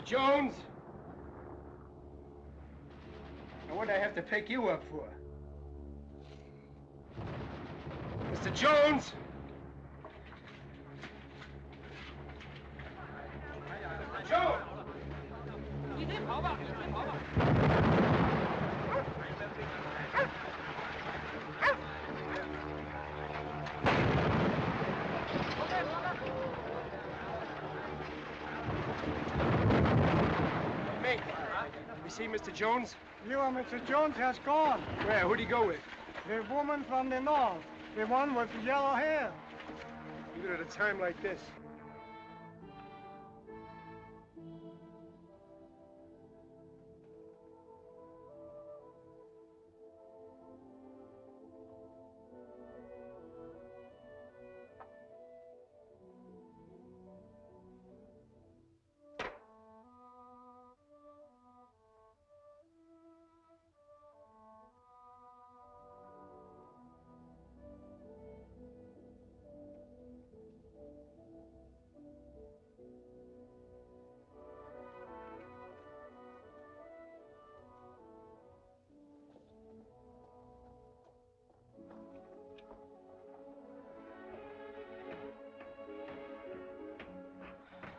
Jones? Now what'd I have to pick you up for? Mr. Jones? Jones! Did we see Mr. Jones? You and Mr. Jones has gone. Where? Who'd he go with? The woman from the north. The one with the yellow hair. Even at a time like this.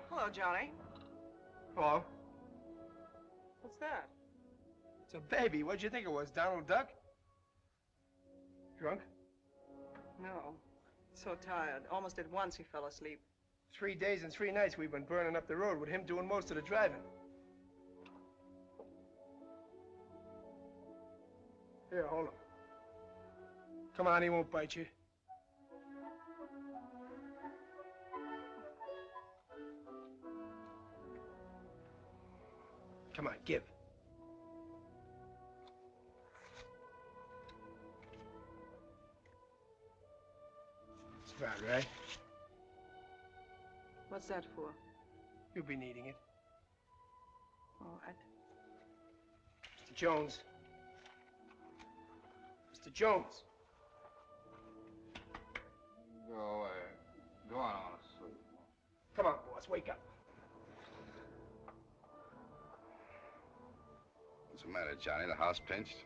Hello, Johnny. Hello. What's that? It's a baby. What'd you think it was, Donald Duck? Drunk? No. So tired. Almost at once he fell asleep. 3 days and 3 nights we've been burning up the road with him doing most of the driving. Here, hold him. Come on, he won't bite you. Come on, give. It's about right. What's that for? You'll be needing it. All right. Mr. Jones. Mr. Jones. Go away. Go on, honestly. Come on, boss, wake up. What's the matter, Johnny? The house pinched?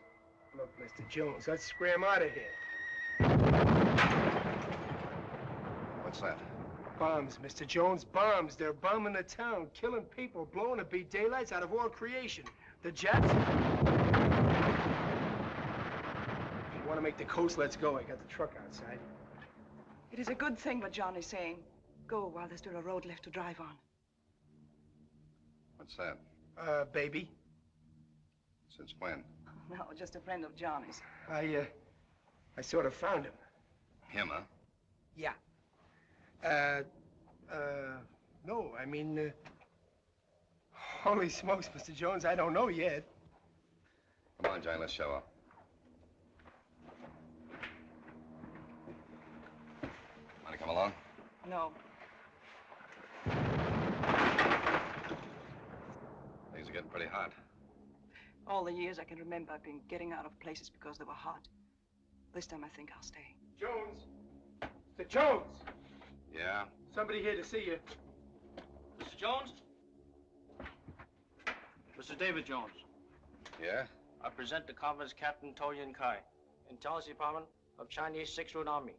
Look, Mr. Jones, let's scram out of here. What's that? Bombs, Mr. Jones, bombs. They're bombing the town, killing people, blowing the beat daylights out of all creation. The Japs... If you want to make the coast, let's go. I got the truck outside. It is a good thing what Johnny's saying. Go while there's still a road left to drive on. What's that? Baby. Since when? No, just a friend of Johnny's. I sort of found him. Him, huh? Yeah. No, I mean, holy smokes, Mr. Jones, I don't know yet. Come on, Johnny, let's show up. Want to come along? No. Things are getting pretty hot. All the years I can remember, I've been getting out of places because they were hot. This time I think I'll stay. Jones! Mr. Jones! Yeah? Somebody here to see you. Mr. Jones? Mr. David Jones. Yeah? I present the conference Captain Tao-Yuan-Kai, Intelligence Department of Chinese 6th Road Army.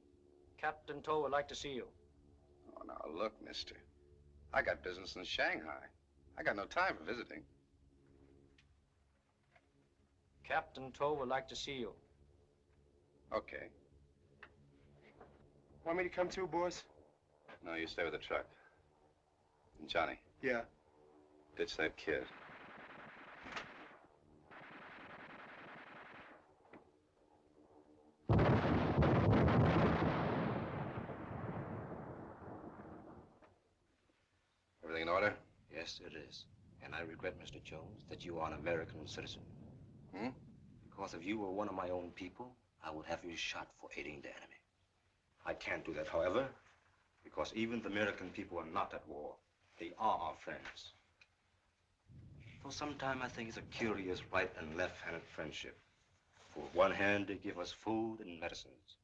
Captain To would like to see you. Oh, now, look, mister. I got business in Shanghai. I got no time for visiting. Captain To would like to see you. Okay. Want me to come too, boss? No, you stay with the truck. And Johnny, Yeah. ditch that kid. Everything in order? Yes, it is. And I regret, Mr. Jones, that you are an American citizen. Hmm? Because if you were one of my own people, I would have you shot for aiding the enemy. I can't do that, however, because even the American people are not at war. They are our friends. So sometimes I think it's a curious right and left-handed friendship. For with one hand, they give us food and medicines.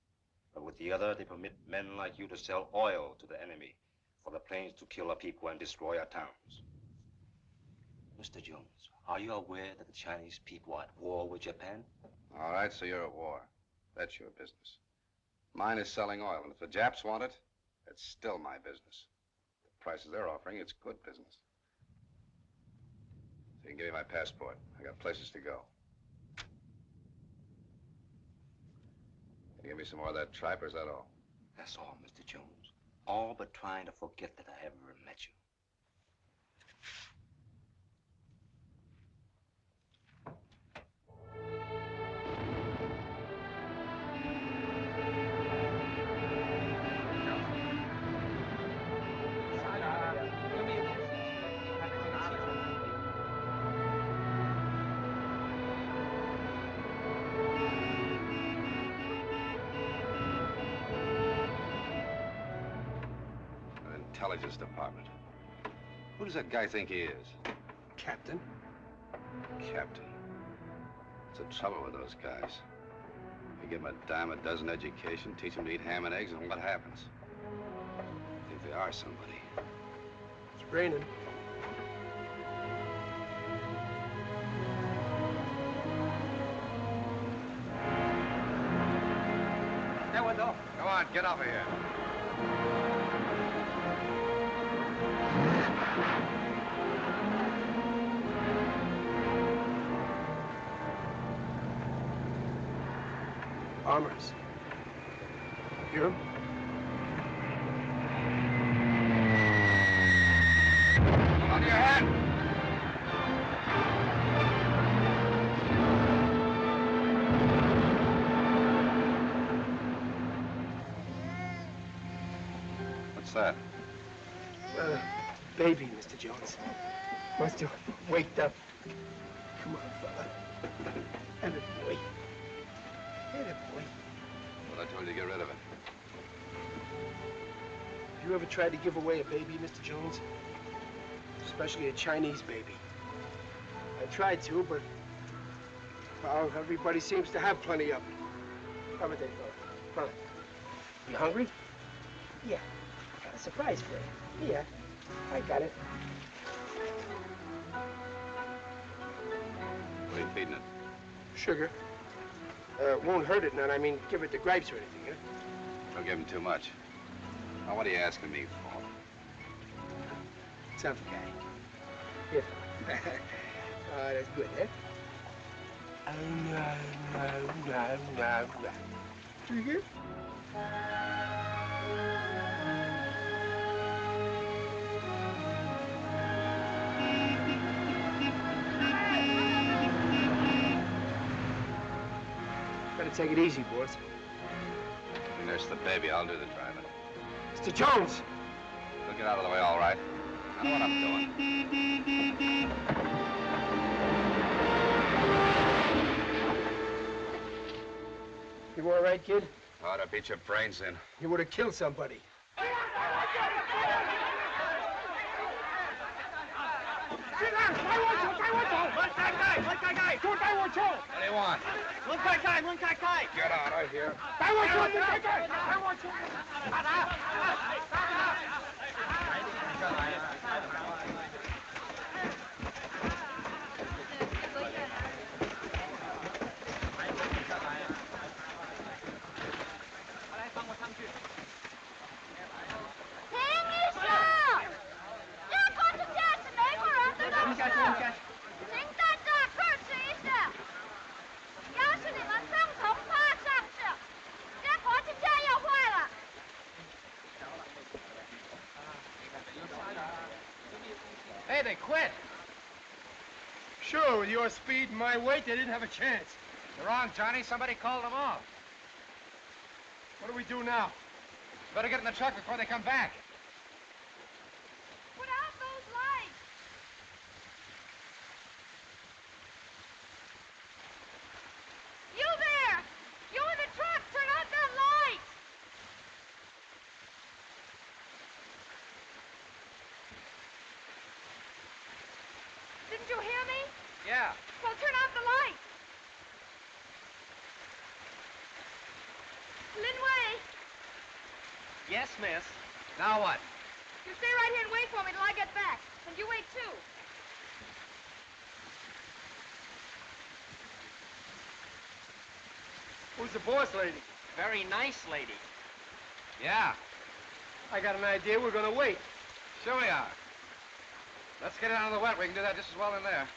But with the other, they permit men like you to sell oil to the enemy for the planes to kill our people and destroy our towns. Mr. Jones, are you aware that the Chinese people are at war with Japan? All right, so you're at war. That's your business. Mine is selling oil, and if the Japs want it, it's still my business. The prices they're offering, it's good business. So you can give me my passport. I got places to go. Can you give me some more of that tripe, or is that all? That's all, Mr. Jones. All but trying to forget that I ever met you. Intelligence Department. Who does that guy think he is? Captain? Captain. What's the trouble with those guys? You give them a dime a dozen education, teach them to eat ham and eggs, and what happens? I think they are somebody. It's raining. Come on, get over here. Bombers. Hear 'em? On your head! What's that? Baby, Mr. Jones. Must have waked up. Come on, fella. Atta boy. Atta boy. Well, I told you to get rid of it. Have you ever tried to give away a baby, Mr. Jones? Especially a Chinese baby. I tried to, but, well, everybody seems to have plenty of them. How about that, fella? Fella, you hungry? Yeah. Got a surprise for you. Yeah, I got it. What are you feeding it? Sugar. Won't hurt it none. I mean, give it the gripes or anything, huh? Don't give him too much. Now, what are you asking me for? Tough guy. Here, fella. Oh, that's good, eh? Oh, no. Trigger? Better take it easy, boys. You nurse the baby. I'll do the driving. Mr. Jones! We'll get out of the way, all right. I know what I'm doing. You all right, kid? Ought to beat your brains in. You would have killed somebody. What do you want? Get out, I hear. Hey, they quit. Sure, with your speed and my weight, they didn't have a chance. You're wrong, Johnny. Somebody called them off. What do we do now? Better get in the truck before they come back. Put out those lights! You there! You in the truck! Turn out that light! Didn't you hear me? Yeah. Well, turn out the light! Linway! Yes, miss. Now what? You stay right here and wait for me till I get back. And you wait, too. Who's the boss lady? Very nice lady. Yeah. I got an idea. We're gonna wait. Sure we are. Let's get it out of the wet. We can do that just as well in there.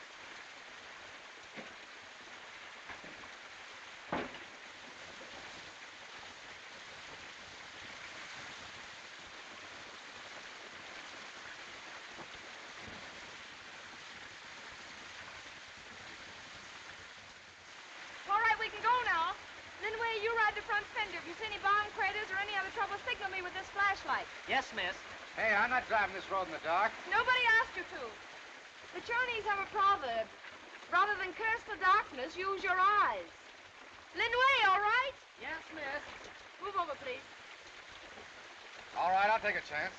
All right, we can go now. Linway, you ride the front fender. If you see any bomb craters or any other trouble, signal me with this flashlight. Yes, miss. Hey, I'm not driving this road in the dark. Nobody asked you to. The Chinese have a proverb. Rather than curse the darkness, use your eyes. Linway, all right? Yes, miss. Move over, please. All right, I'll take a chance.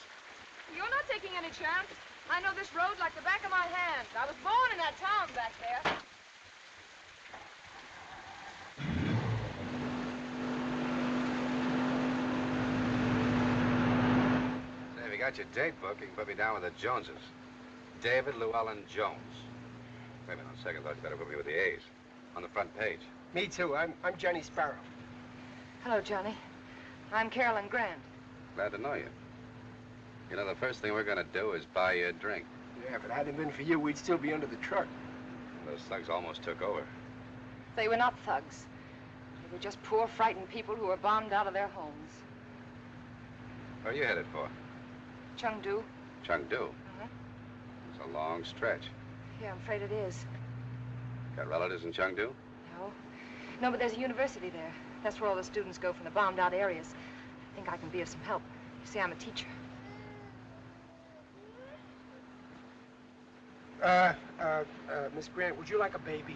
You're not taking any chance. I know this road like the back of my hand. I was born in that town back there. Say, if you got your date book, you can put me down with the Joneses. David Llewellyn Jones. Wait a minute, on second thought, you better put me with the A's. On the front page. Me too. I'm Johnny Sparrow. Hello, Johnny. I'm Carolyn Grant. Glad to know you. You know, the first thing we're gonna do is buy you a drink. Yeah, if it hadn't been for you, we'd still be under the truck. Those thugs almost took over. They were not thugs. They were just poor, frightened people who were bombed out of their homes. Where are you headed for? Chengdu. Chengdu? Uh-huh. It's a long stretch. Yeah, I'm afraid it is. Got relatives in Chengdu? No. No, but there's a university there. That's where all the students go from the bombed-out areas. I think I can be of some help. You see, I'm a teacher. Miss Grant, would you like a baby?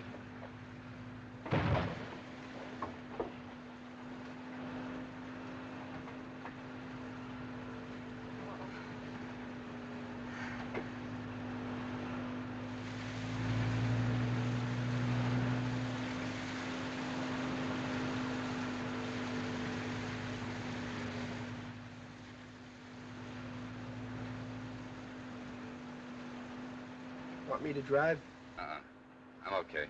Want me to drive? Uh-uh. I'm okay.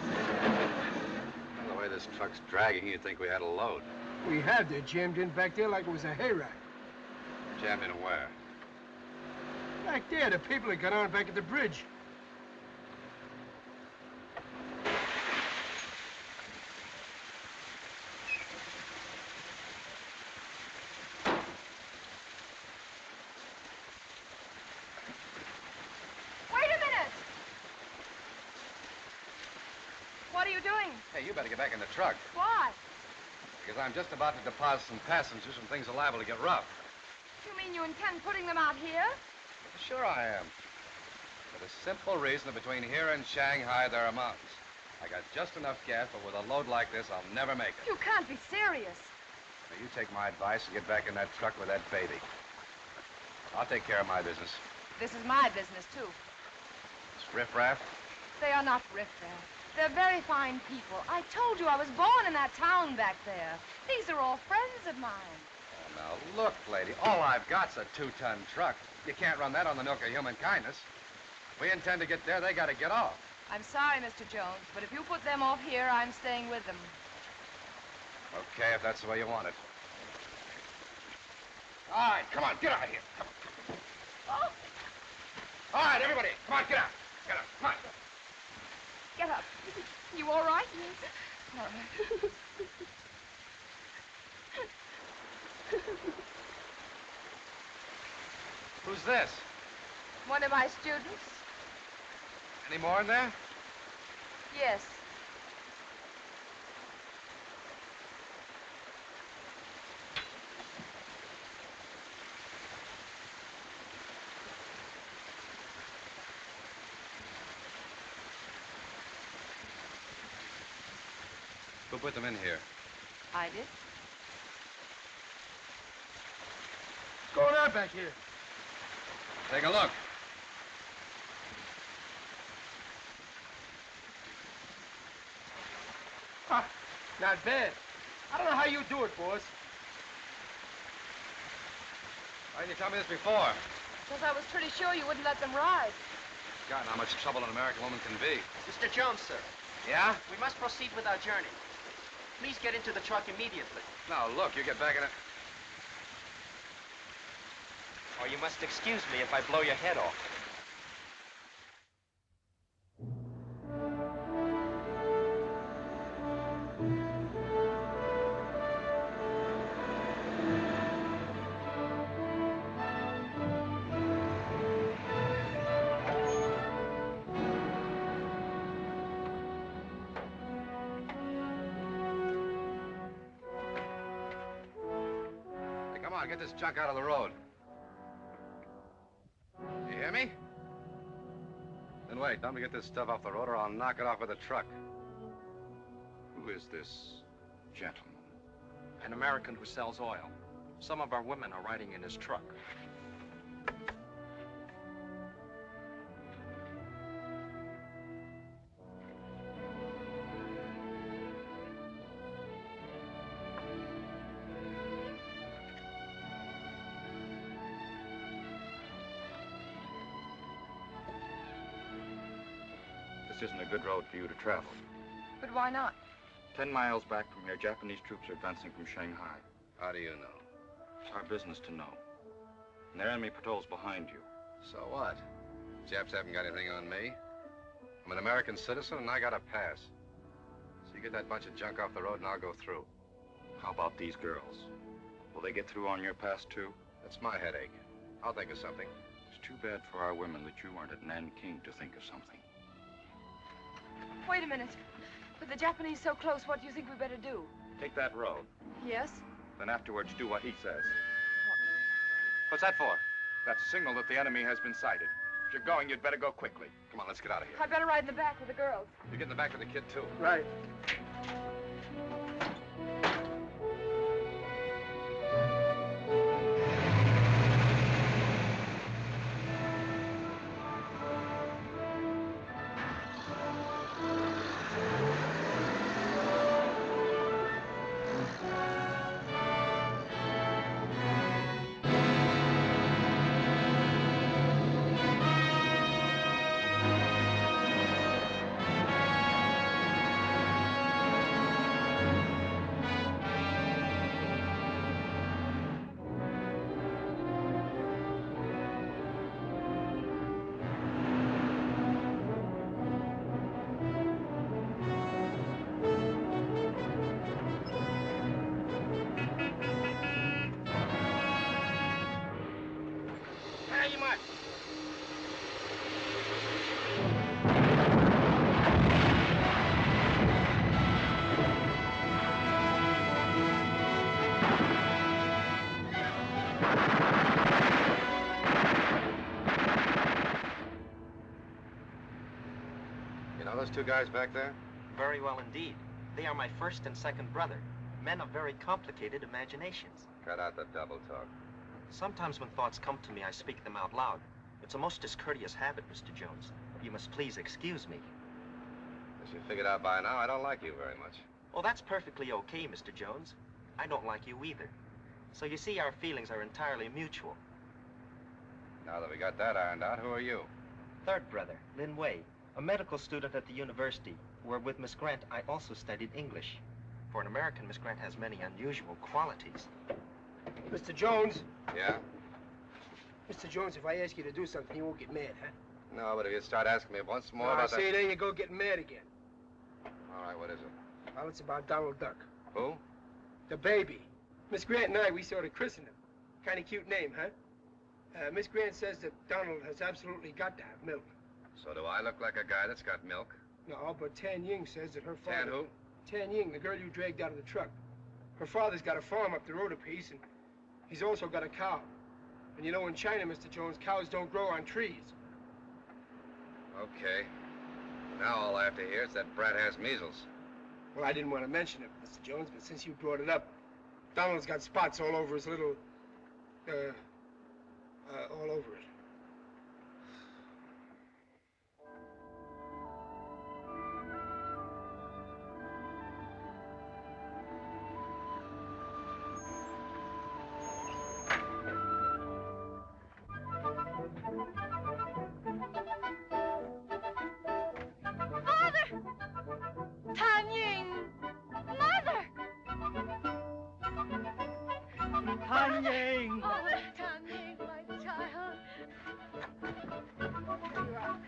Well, the way this truck's dragging, you'd think we had a load. We have. They're jammed in back there like it was a hayride. Jammed in where? Back there, the people that got on back at the bridge. What are you doing? Hey, you better get back in the truck. Why? Because I'm just about to deposit some passengers and things are liable to get rough. You mean you intend putting them out here? Sure I am. For the simple reason that between here and Shanghai, there are mountains. I got just enough gas, but with a load like this, I'll never make it. You can't be serious. Now, you take my advice and get back in that truck with that baby. I'll take care of my business. This is my business, too. This riffraff? They are not riffraff. They're very fine people. I told you I was born in that town back there. These are all friends of mine. Oh, now, look, lady, all I've got's a 2-ton truck. You can't run that on the milk of human kindness. If we intend to get there, they gotta get off. I'm sorry, Mr. Jones, but if you put them off here, I'm staying with them. Okay, if that's the way you want it. All right, come on, get out of here. Come on. Oh! All right, everybody, come on, get out. Get out, come on. Get up. You all right? Yes. All right. Who's this? One of my students? Any more in there? Yes. Who put them in here? I did. What's going on back here? Take a look. Huh, not bad. I don't know how you do it, boss. Why didn't you tell me this before? Because I was pretty sure you wouldn't let them ride. God, how much trouble an American woman can be. Mr. Jones, sir. Yeah? We must proceed with our journey. Please get into the truck immediately. Now, look, you get back in it. Or you must excuse me if I blow your head off. Come on, get this junk out of the road. You hear me? Then wait, tell me to get this stuff off the road or I'll knock it off with a truck. Who is this gentleman? An American who sells oil. Some of our women are riding in his truck. This isn't a good road for you to travel. But why not? 10 miles back from here, Japanese troops are advancing from Shanghai. How do you know? It's our business to know. And their enemy patrols behind you. So what? Japs haven't got anything on me. I'm an American citizen and I got a pass. So you get that bunch of junk off the road and I'll go through. How about these girls? Will they get through on your pass, too? That's my headache. I'll think of something. It's too bad for our women that you weren't at Nanking to think of something. Wait a minute. With the Japanese so close, what do you think we better do? Take that road. Yes? Then afterwards, do what he says. What's that for? That's a signal that the enemy has been sighted. If you're going, you'd better go quickly. Come on, let's get out of here. I'd better ride in the back with the girls. You get in the back with the kid, too. Right. Very much. You know those two guys back there? Very well indeed. They are my first and second brother. Men of very complicated imaginations. Cut out the double talk. Sometimes when thoughts come to me, I speak them out loud. It's a most discourteous habit, Mr. Jones. You must please excuse me. As you figured out by now, I don't like you very much. Well, that's perfectly okay, Mr. Jones. I don't like you either. So you see, our feelings are entirely mutual. Now that we got that ironed out, who are you? Third brother, Lin Wei, a medical student at the university, where with Miss Grant I also studied English. For an American, Miss Grant has many unusual qualities. Mr. Jones. Yeah? Mr. Jones, if I ask you to do something, you won't get mad, huh? No, but if you start asking me once more I about say that... there you go getting mad again. All right, what is it? Well, it's about Donald Duck. Who? The baby. Miss Grant and I, we sort of christened him. Kind of cute name, huh? Miss Grant says that Donald has absolutely got to have milk. So do I look like a guy that's got milk? No, but Tan Ying says that her father... Tan who? Tan Ying, the girl you dragged out of the truck. Her father's got a farm up the road a piece, and he's also got a cow. And you know, in China, Mr. Jones, cows don't grow on trees. Okay. Now all I have to hear is that brat has measles. Well, I didn't want to mention it, Mr. Jones, but since you brought it up, Donald's got spots all over his little... all over it.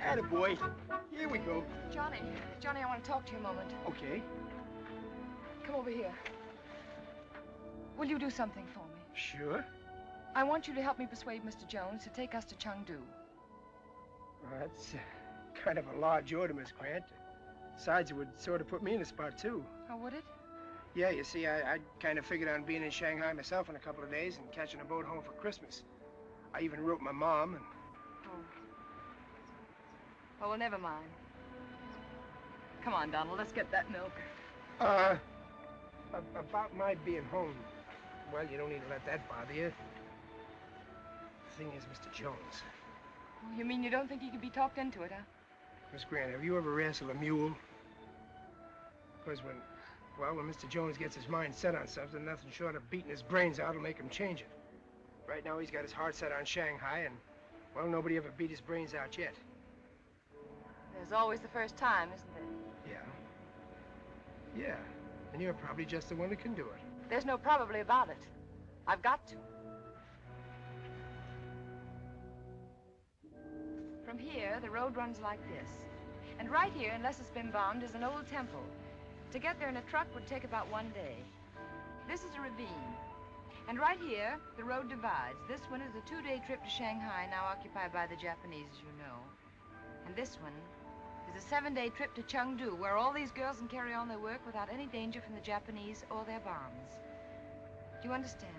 Attaboy. Here we go. Johnny, I want to talk to you a moment. Okay. Come over here. Will you do something for me? Sure. I want you to help me persuade Mr. Jones to take us to Chengdu. Well, that's kind of a large order, Miss Grant. Besides, it would sort of put me in a spot, too. Oh, would it? Yeah, you see, I kind of figured on being in Shanghai myself in a couple of days and catching a boat home for Christmas. I even wrote my mom and... Oh, well, never mind. Come on, Donald, let's get that milk. About my being home, well, you don't need to let that bother you. The thing is, Mr. Jones. Oh, you mean you don't think he could be talked into it, huh? Miss Grant, have you ever wrestled a mule? Because when Mr. Jones gets his mind set on something, nothing short of beating his brains out will make him change it. Right now, he's got his heart set on Shanghai, and, well, nobody ever beat his brains out yet. There's always the first time, isn't there? Yeah. Yeah. And you're probably just the one who can do it. There's no probably about it. I've got to. From here, the road runs like this. And right here, unless it's been bombed, is an old temple. To get there in a truck would take about 1 day. This is a ravine. And right here, the road divides. This one is a 2-day trip to Shanghai, now occupied by the Japanese, as you know. And this one is a 7-day trip to Chengdu, where all these girls can carry on their work without any danger from the Japanese or their bombs. Do you understand?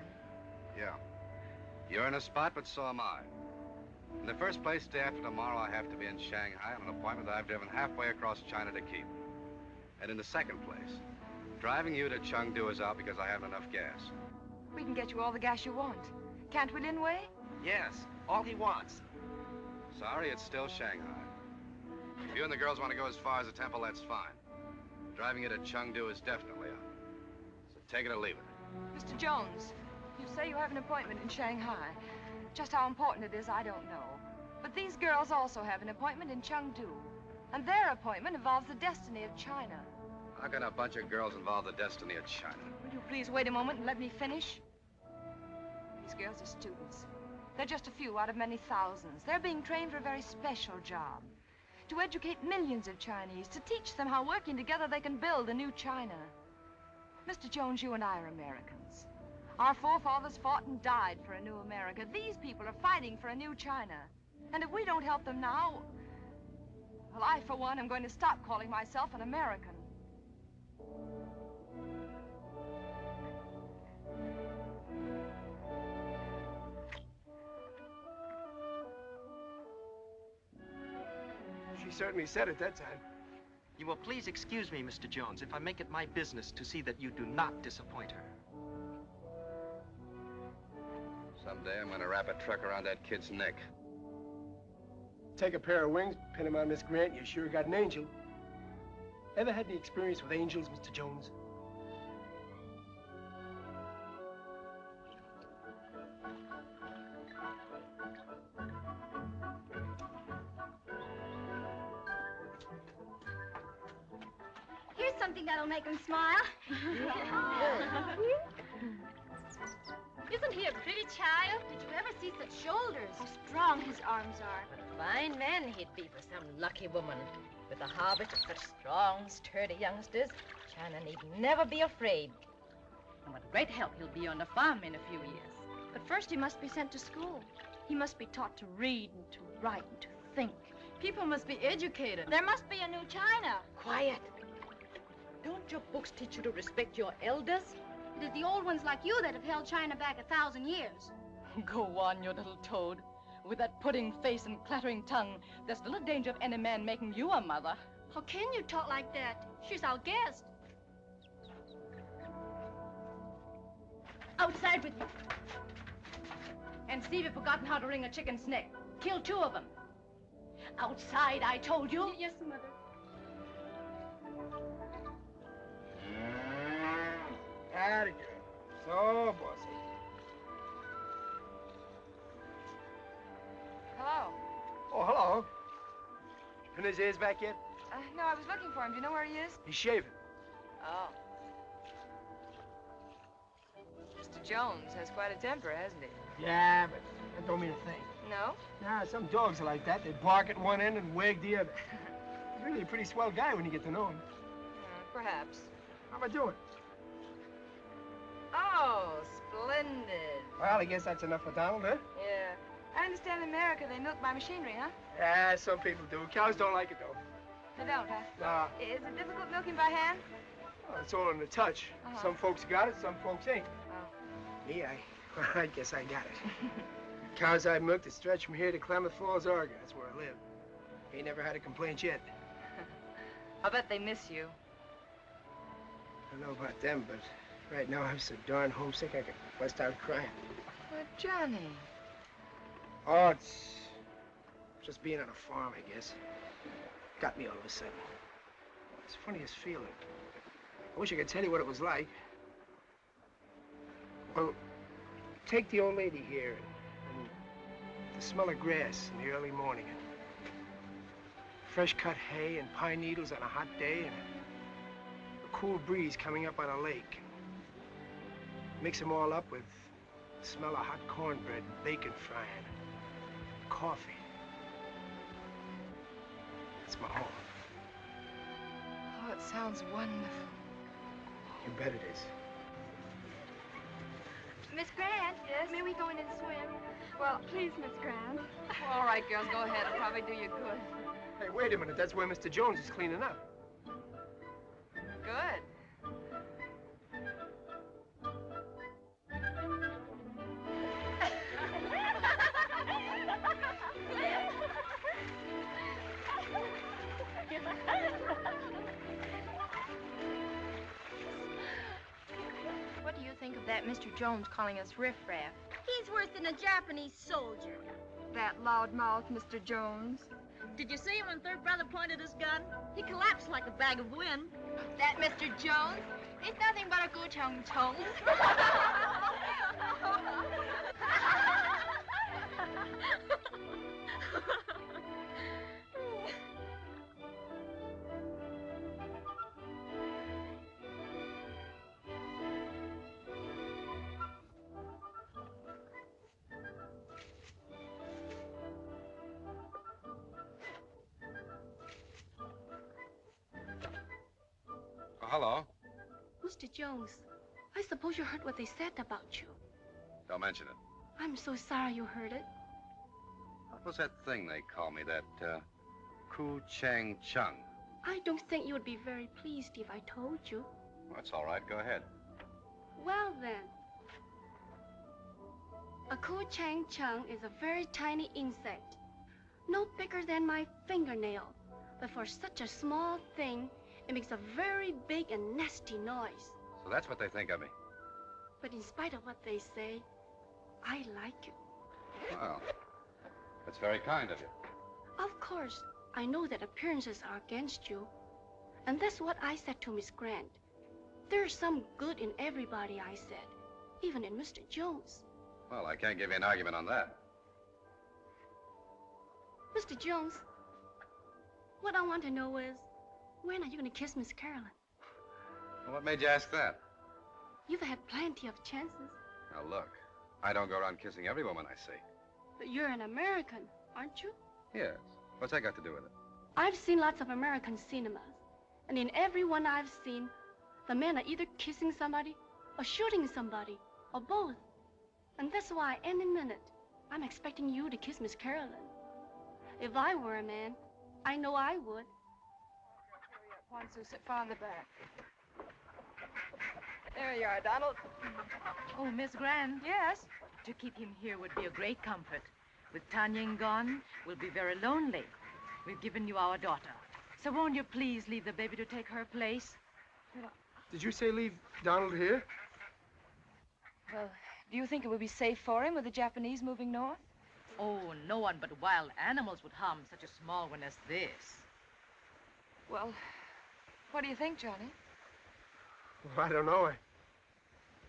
Yeah. You're in a spot, but so am I. In the first place, day after tomorrow, I have to be in Shanghai on an appointment that I've driven halfway across China to keep. And in the second place, driving you to Chengdu is out because I haven't enough gas. We can get you all the gas you want. Can't we, Lin Wei? Yes, all he wants. Sorry, it's still Shanghai. If you and the girls want to go as far as the temple, that's fine. Driving you to Chengdu is definitely out. So take it or leave it. Mr. Jones, you say you have an appointment in Shanghai. Just how important it is, I don't know. But these girls also have an appointment in Chengdu. And their appointment involves the destiny of China. How can a bunch of girls involve the destiny of China? Will you please wait a moment and let me finish? These girls are students. They're just a few out of many thousands. They're being trained for a very special job. To educate millions of Chinese, to teach them how working together they can build a new China. Mr. Jones, you and I are Americans. Our forefathers fought and died for a new America. These people are fighting for a new China. And if we don't help them now, well, I, for one, am going to stop calling myself an American. She certainly said it that time. You will please excuse me, Mr. Jones, if I make it my business to see that you do not disappoint her. Someday I'm going to wrap a truck around that kid's neck. Take a pair of wings, pin them on Miss Grant, you sure got an angel. Ever had any experience with angels, Mr. Jones? Here's something that'll make him smile. Isn't he a pretty child? Did you ever see such shoulders? How strong his arms are. What a fine man he'd be for some lucky woman. With a harvest of such strong, sturdy youngsters, China need never be afraid. And what a great help he'll be on the farm in a few years. But first he must be sent to school. He must be taught to read and to write and to think. People must be educated. There must be a new China. Quiet. Don't your books teach you to respect your elders? It is the old ones like you that have held China back 1,000 years. Go on, you little toad. With that pudding face and clattering tongue, there's little danger of any man making you a mother. How can you talk like that? She's our guest. Outside with you. And see if you've forgotten how to wring a chicken's neck. Kill 2 of them. Outside, I told you. Yes, Mother. Atta girl. So bossy. Hello. Oh, hello. Pin his ears back yet? No, I was looking for him. Do you know where he is? He's shaving. Oh. Mr. Jones has quite a temper, hasn't he? Yeah, but that don't mean a thing. No? Nah, some dogs are like that. They bark at one end and wag the other. He's really a pretty swell guy when you get to know him. Perhaps. How am I doing? Oh, splendid. Well, I guess that's enough for Donald, huh? Yeah. I understand in America they milk by machinery, huh? Yeah, some people do. Cows don't like it, though. They don't, huh? Nah. Is it difficult milking by hand? Well, it's all in the touch. Some folks got it, some folks ain't. Oh. Me, I guess I got it. Cows I milked that stretch from here to Klamath Falls, Oregon. That's where I live. Ain't never had a complaint yet. I'll bet they miss you. I don't know about them, but right now I'm so darn homesick I could bust out crying. But Johnny. Oh, it's just being on a farm, I guess. Got me all of a sudden. It's the funniest feeling. I wish I could tell you what it was like. Well, take the old lady here and the smell of grass in the early morning and fresh cut hay and pine needles on a hot day and a cool breeze coming up on a lake. Mix them all up with the smell of hot cornbread and bacon frying and coffee. That's my home. Oh, it sounds wonderful. You bet it is. Miss Grant? Yes? May we go in and swim? Well, Please, Miss Grant. all right, girls, go ahead. It'll probably do you good. Hey, wait a minute. That's where Mr. Jones is cleaning up. Good. What do you think of that Mr. Jones calling us riffraff? He's worse than a Japanese soldier. That loudmouth, Mr. Jones. Did you see him when Third Brother pointed his gun? He collapsed like a bag of wind. That Mr. Jones? He's nothing but a good young toad. Oh, hello. Mr. Jones, I suppose you heard what they said about you. Don't mention it. I'm so sorry you heard it. What was that thing they call me, that, Ku Chang Chung? I don't think you would be very pleased if I told you. That's all right. Go ahead. Well, then. A Ku Chang Chung is a very tiny insect. No bigger than my fingernail. But for such a small thing, it makes a very big and nasty noise. So that's what they think of me. But in spite of what they say, I like you. Well, that's very kind of you. Of course, I know that appearances are against you. And that's what I said to Miss Grant. There's some good in everybody, I said. Even in Mr. Jones. Well, I can't give you an argument on that. Mr. Jones, what I want to know is, when are you going to kiss Miss Carolyn? Well, what made you ask that? You've had plenty of chances. Now, look, I don't go around kissing every woman I see. But you're an American, aren't you? Yes. What's that got to do with it? I've seen lots of American cinemas. And in every one I've seen, the men are either kissing somebody or shooting somebody or both. And that's why any minute I'm expecting you to kiss Miss Carolyn. If I were a man, I know I would. Juansu, sit far in the back. There you are, Donald. Oh, Miss Grant. Yes? To keep him here would be a great comfort. With Tanying gone, we'll be very lonely. We've given you our daughter. So won't you please leave the baby to take her place? Did you say leave Donald here? Well, do you think it would be safe for him with the Japanese moving north? Oh, no one but wild animals would harm such a small one as this. Well, what do you think, Johnny? Well, I don't know.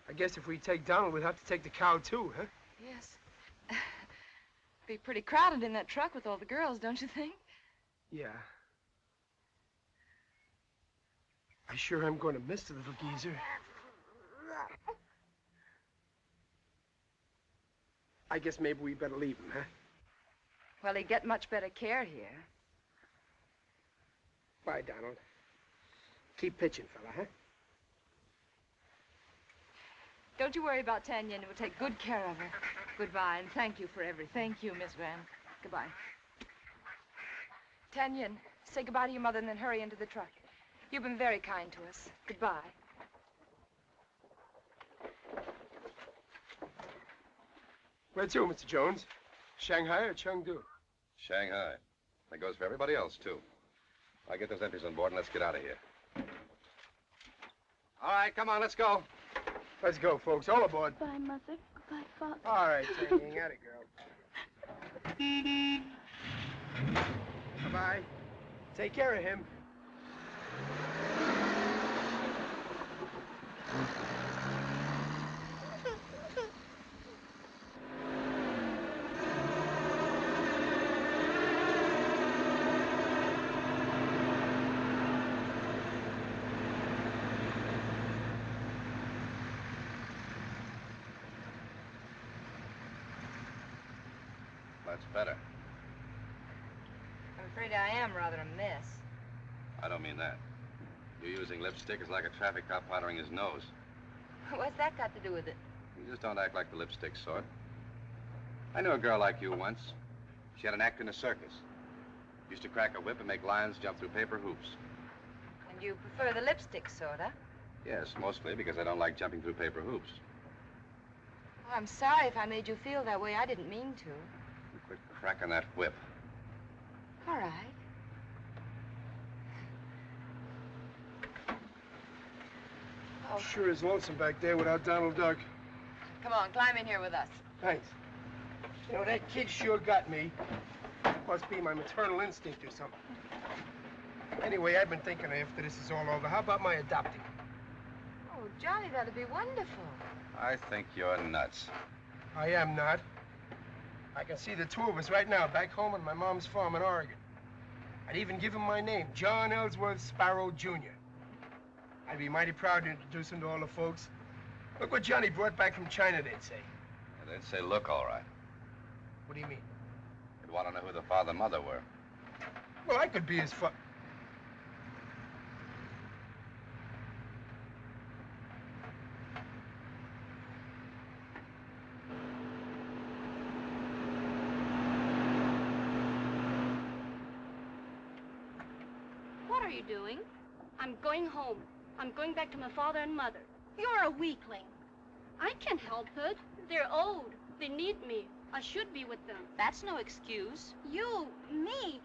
I guess if we take Donald, we'd have to take the cow, too, huh? Yes. Be pretty crowded in that truck with all the girls, don't you think? Yeah. I sure am going to miss the little geezer. I guess maybe we better leave him, huh? Well, he'd get much better care here. Bye, Donald. Keep pitching, fella, huh? Don't you worry about Tanya. We'll take good care of her. Goodbye, and thank you for everything. Thank you, Miss Grant. Goodbye. Tanya, say goodbye to your mother and then hurry into the truck. You've been very kind to us. Goodbye. Where to, Mr. Jones? Shanghai or Chengdu? Shanghai. That goes for everybody else, too. I'll get those entries on board and let's get out of here. All right, come on, let's go. Let's go, folks. All aboard. Bye, Mother. Goodbye, Father. All right, Tanying. At it, girl. Bye-bye. Take care of him. That's better. I'm afraid I am rather a mess. I don't mean that. You using lipstick is like a traffic cop powdering his nose. What's that got to do with it? You just don't act like the lipstick sort. I knew a girl like you once. She had an act in a circus. Used to crack a whip and make lions jump through paper hoops. And you prefer the lipstick sort, huh? Yes, mostly because I don't like jumping through paper hoops. Oh, I'm sorry if I made you feel that way. I didn't mean to. You quit cracking that whip. All right. Oh. Sure is lonesome back there without Donald Duck. Come on, climb in here with us. Thanks. You know, that kid sure got me. Must be my maternal instinct or something. Anyway, I've been thinking after this is all over, how about my adopting? Oh, Johnny, that'd be wonderful. I think you're nuts. I am not. I can see the two of us right now back home on my mom's farm in Oregon. I'd even give him my name, John Ellsworth Sparrow, Jr. I'd be mighty proud to introduce him to all the folks. Look what Johnny brought back from China, they'd say. Yeah, they'd say, look, all right. What do you mean? You'd want to know who the father and mother were. Well, I could be his What are you doing? I'm going home. I'm going back to my father and mother. You're a weakling. I can't help it. They're old. They need me. I should be with them. That's no excuse. You, me,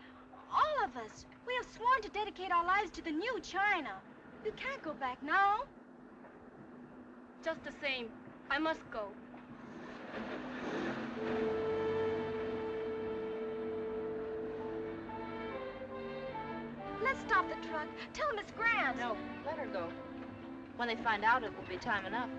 all of us. We have sworn to dedicate our lives to the new China. You can't go back now. Just the same, I must go. Let's stop the truck. Tell Miss Grant. No, let her go. When they find out, it will be time enough.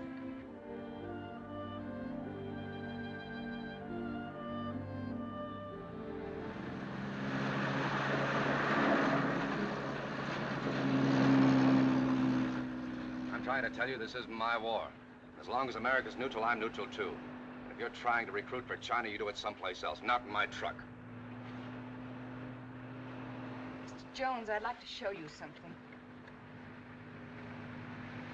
I'm trying to tell you this isn't my war. As long as America's neutral, I'm neutral too. And if you're trying to recruit for China, you do it someplace else, not in my truck. Mr. Jones, I'd like to show you something.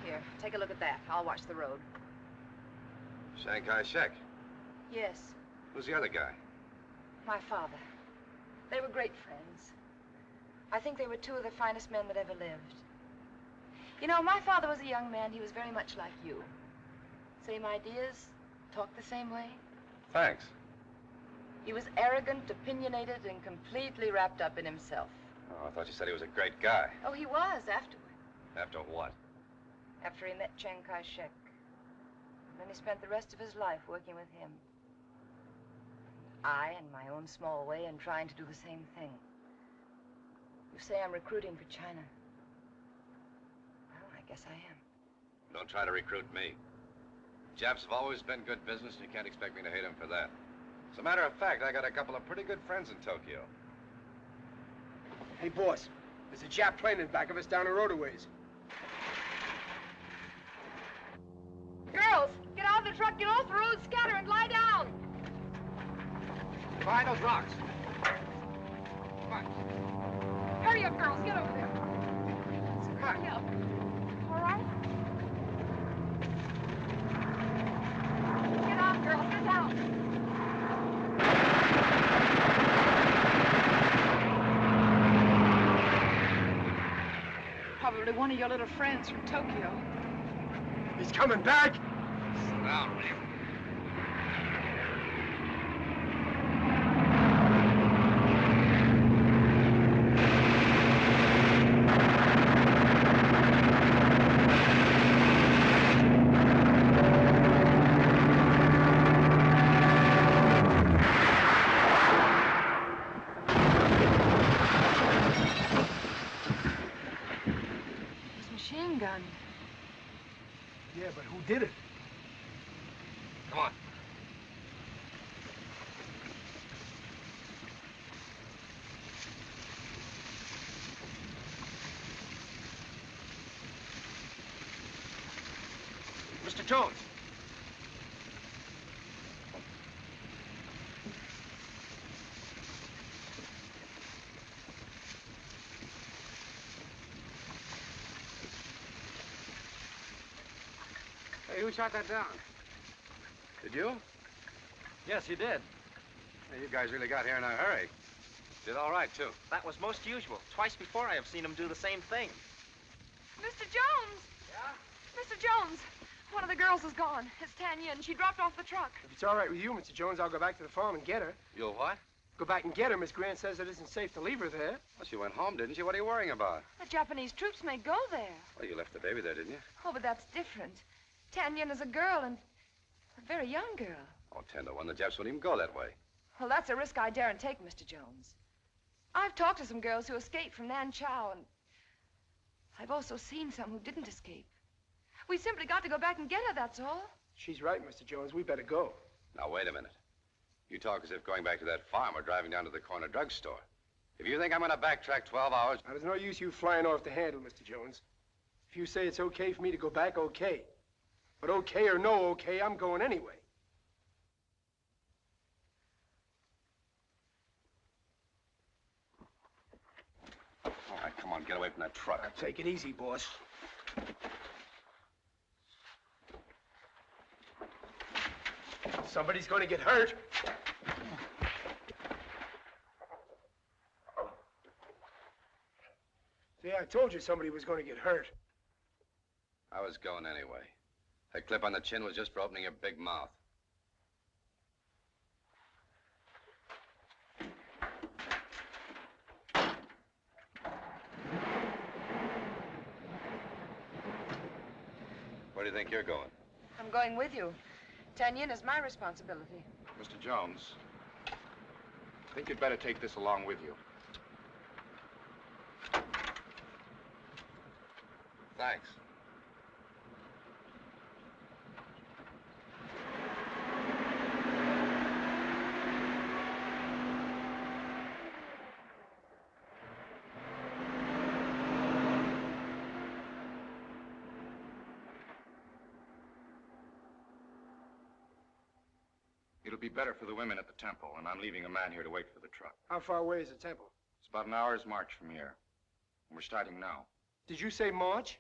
Here, take a look at that. I'll watch the road. Shanghai Shek. Yes. Who's the other guy? My father. They were great friends. I think they were two of the finest men that ever lived. You know, my father was a young man. He was very much like you. Same ideas, talked the same way. Thanks. He was arrogant, opinionated, and completely wrapped up in himself. Oh, I thought you said he was a great guy. Oh, he was afterward. After what? After he met Chiang Kai-shek. And then he spent the rest of his life working with him. I, in my own small way, am trying to do the same thing. You say I'm recruiting for China. Well, I guess I am. Don't try to recruit me. Japs have always been good business, and you can't expect me to hate them for that. As a matter of fact, I got a couple of pretty good friends in Tokyo. Hey, boss. There's a Jap plane in back of us down the road a ways. Girls, get out of the truck, get off the road, scatter, and lie down. Behind those rocks. Come on. Hurry up, girls, get over there. Hurry up. All right? Get out, girls, get down. Probably one of your little friends from Tokyo. He's coming back. Sit down, will you? Machine gun. Yeah, but who did it? Come on. Mr. Jones. Hey, who shot that down? Did you? Yes, you did. Hey, you guys really got here in a hurry. Did all right, too. That was most usual. Twice before I have seen him do the same thing. Mr. Jones! Yeah? Mr. Jones, one of the girls is gone. It's Tanya, and she dropped off the truck. If it's all right with you, Mr. Jones, I'll go back to the farm and get her. You'll what? Go back and get her. Miss Grant says it isn't safe to leave her there. Well, she went home, didn't she? What are you worrying about? The Japanese troops may go there. Well, you left the baby there, didn't you? Oh, but that's different. Tanyan is a girl, and a very young girl. Oh, 10 to 1, the Japs wouldn't even go that way. Well, that's a risk I daren't take, Mr. Jones. I've talked to some girls who escaped from Nanchow, and I've also seen some who didn't escape. We simply got to go back and get her, that's all. She's right, Mr. Jones. We better go. Now, wait a minute. You talk as if going back to that farm or driving down to the corner drugstore. If you think I'm going to backtrack 12 hours... Now, there's no use you flying off the handle, Mr. Jones. If you say it's okay for me to go back, okay. But okay or no okay, I'm going anyway. All right, come on, get away from that truck. Now, take it easy, boss. Somebody's going to get hurt. See, I told you somebody was going to get hurt. I was going anyway. That clip on the chin was just for opening your big mouth. Where do you think you're going? I'm going with you. Tanyan is my responsibility. Mr. Jones, I think you'd better take this along with you. Thanks. It'll be better for the women at the temple, and I'm leaving a man here to wait for the truck. How far away is the temple? It's about an hour's march from here. We're starting now. Did you say march?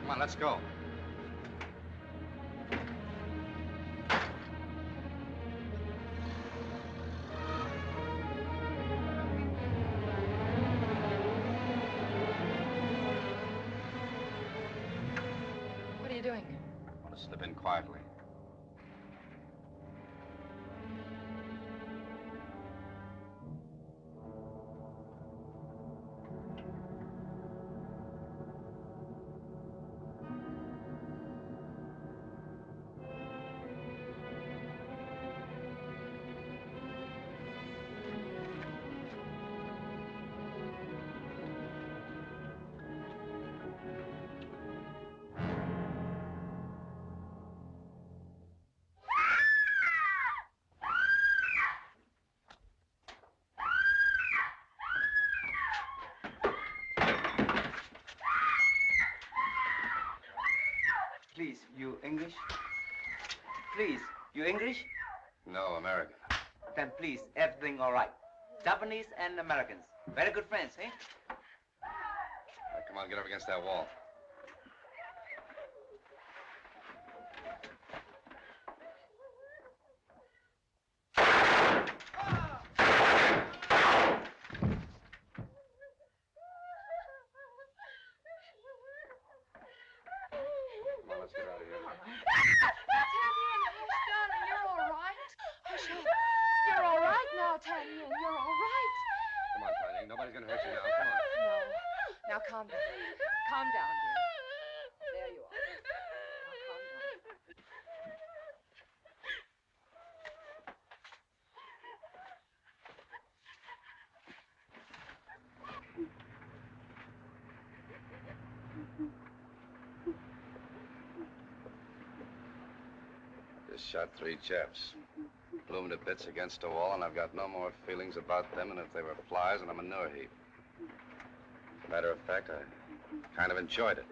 Come on, let's go. What are you doing? I want to slip in quietly. Please, you English? Please, you English? No, American. Then please, everything all right. Japanese and Americans. Very good friends, eh? All right, come on, get up against that wall. Come on, let's get out of here. Tanya, hush, darling, you're all right. Hush up. You're all right now, Tanya, you're all right. Come on, Tanya. Nobody's gonna hurt you now. Come on. No. Now calm down. Calm down, dear. There you are. Now calm down. Just shot 3 chaps. Blew them to bits against a wall, and I've got no more feelings about them than if they were flies in a manure heap. As a matter of fact, I kind of enjoyed it.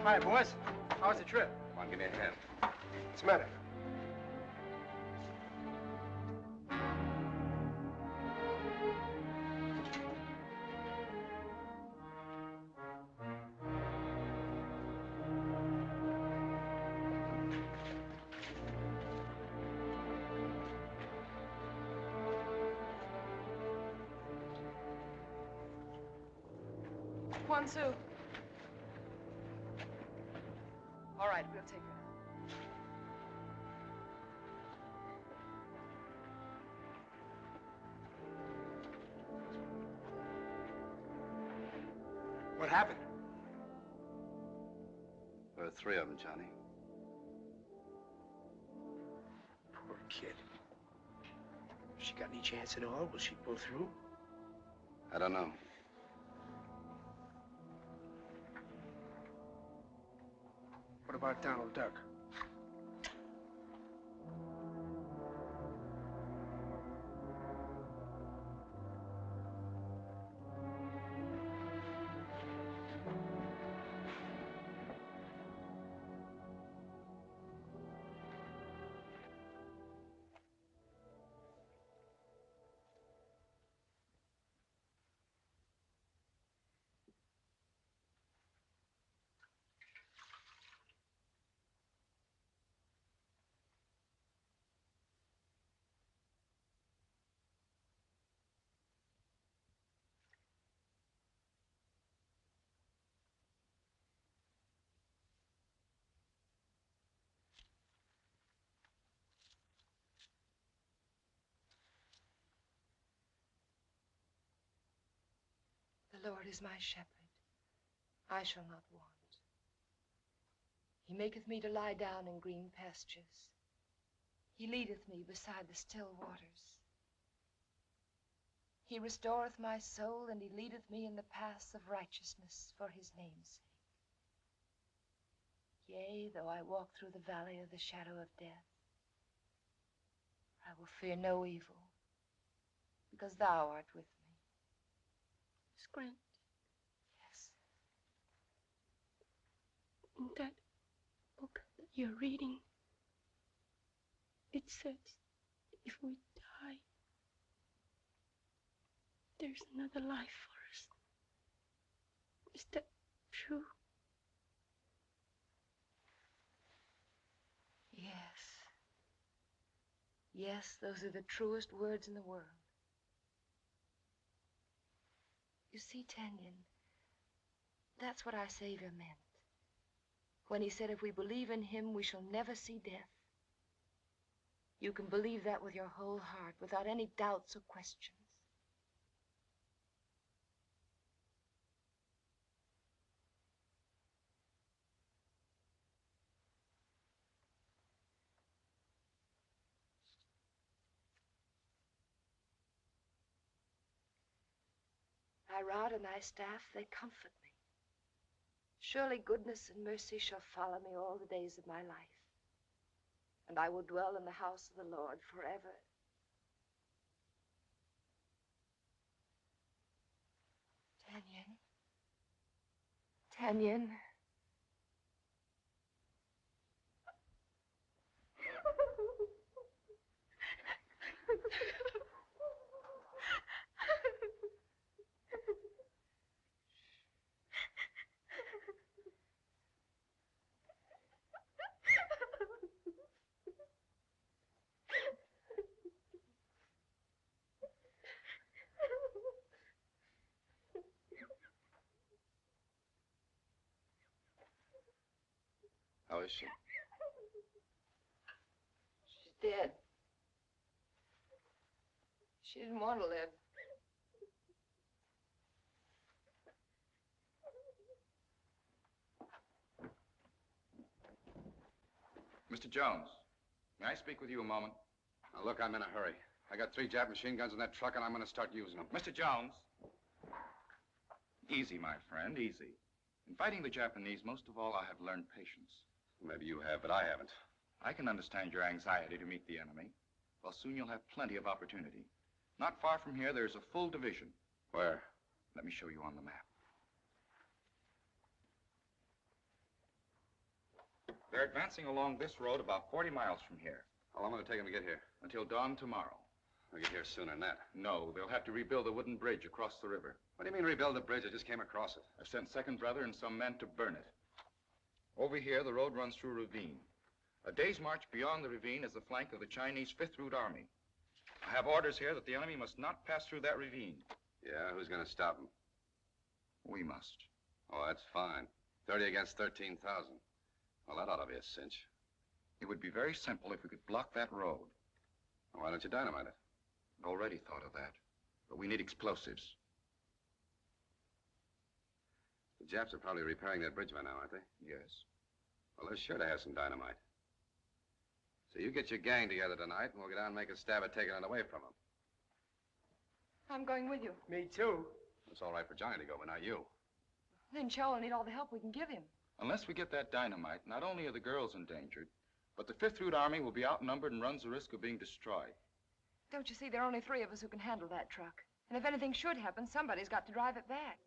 Hi, boys. How was the trip? Come on, give me a hand. What's the matter? Sue. All right, we'll take her. What happened? There were 3 of them, Johnny. Poor kid. If she got any chance at all, will she pull through? I don't know. What about Donald Duck? The Lord is my shepherd. I shall not want. He maketh me to lie down in green pastures. He leadeth me beside the still waters. He restoreth my soul, and he leadeth me in the paths of righteousness for his name's sake. Yea, though I walk through the valley of the shadow of death, I will fear no evil, because thou art with me. Miss Grant. Yes. In that book that you're reading, It says if we die, there's another life for us. Is that true? Yes. Yes, those are the truest words in the world. You see, Tanya, that's what our Savior meant when he said if we believe in him, we shall never see death. You can believe that with your whole heart, without any doubts or questions. Thy rod and thy staff, they comfort me. Surely goodness and mercy shall follow me all the days of my life, and I will dwell in the house of the Lord forever. Tanyan. How is she? She's dead. She didn't want to live. Mr. Jones, may I speak with you a moment? Now, look, I'm in a hurry. I got 3 Jap machine guns in that truck, and I'm going to start using them. Mr. Jones. Easy, my friend, easy. In fighting the Japanese, most of all, I have learned patience. Maybe you have, but I haven't. I can understand your anxiety to meet the enemy. Well, soon you'll have plenty of opportunity. Not far from here, there's a full division. Where? Let me show you on the map. They're advancing along this road about 40 miles from here. How long will it take them to get here? Until dawn tomorrow. They'll get here sooner than that. No, they'll have to rebuild a wooden bridge across the river. What do you mean rebuild the bridge? I just came across it. I've sent Second Brother and some men to burn it. Over here, the road runs through a ravine. A day's march beyond the ravine is the flank of the Chinese 5th Route Army. I have orders here that the enemy must not pass through that ravine. Yeah, who's going to stop them? We must. Oh, that's fine. 30 against 13,000. Well, that ought to be a cinch. It would be very simple if we could block that road. Well, why don't you dynamite it? I've already thought of that. But we need explosives. The Japs are probably repairing that bridge by now, aren't they? Yes. Well, they're sure to have some dynamite. So you get your gang together tonight, and we'll get out and make a stab at taking it away from them. I'm going with you. Me too. It's all right for Johnny to go, but not you. Then Cho will need all the help we can give him. Unless we get that dynamite, not only are the girls endangered, but the 5th Route Army will be outnumbered and runs the risk of being destroyed. Don't you see, there are only 3 of us who can handle that truck. And if anything should happen, somebody's got to drive it back.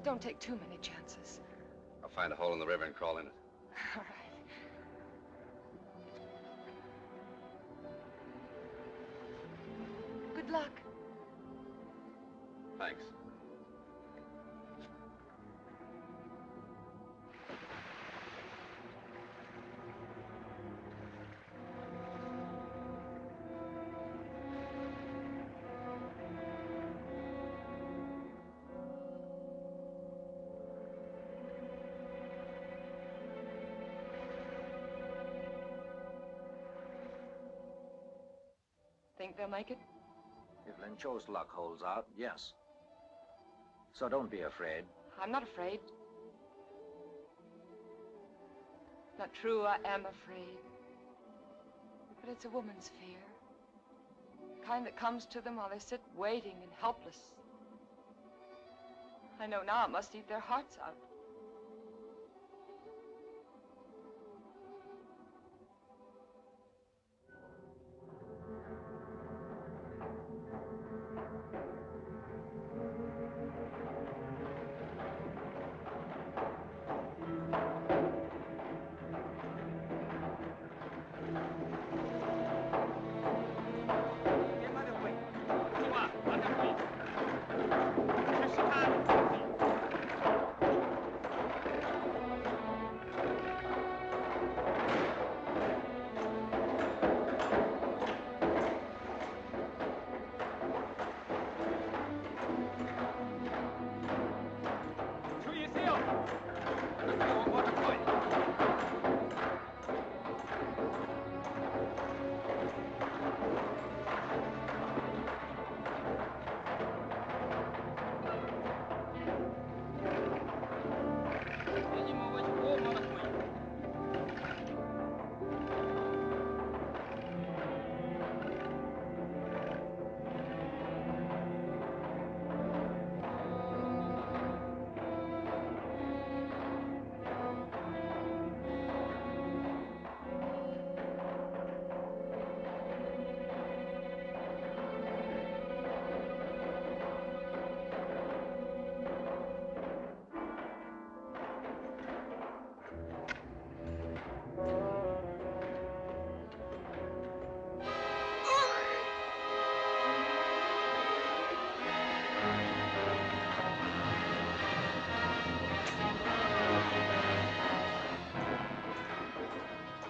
Don't take too many chances. I'll find a hole in the river and crawl in it. All right. Good luck. Thanks. think they'll make it? If Lin Cho's luck holds out, yes. So don't be afraid. I'm not afraid. Not true, I am afraid. But it's a woman's fear. The kind that comes to them while they sit waiting and helpless. I know now it must eat their hearts out.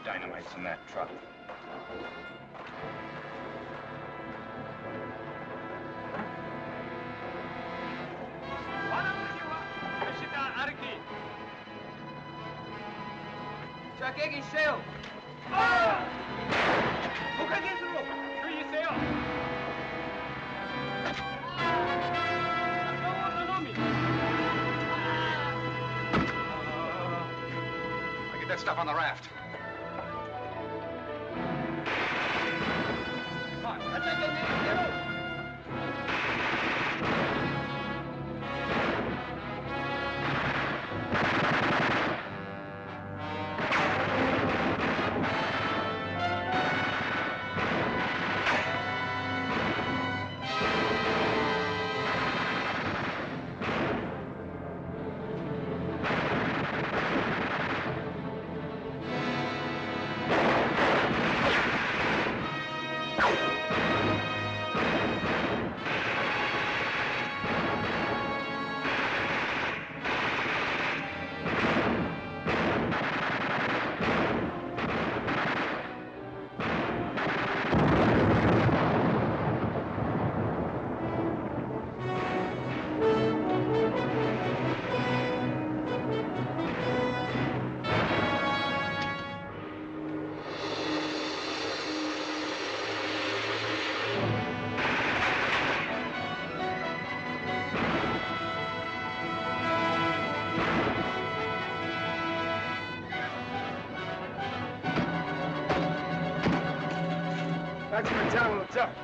Dynamite's in that truck. Chakegi sail! Get that stuff on the raft. That's my town, what's up?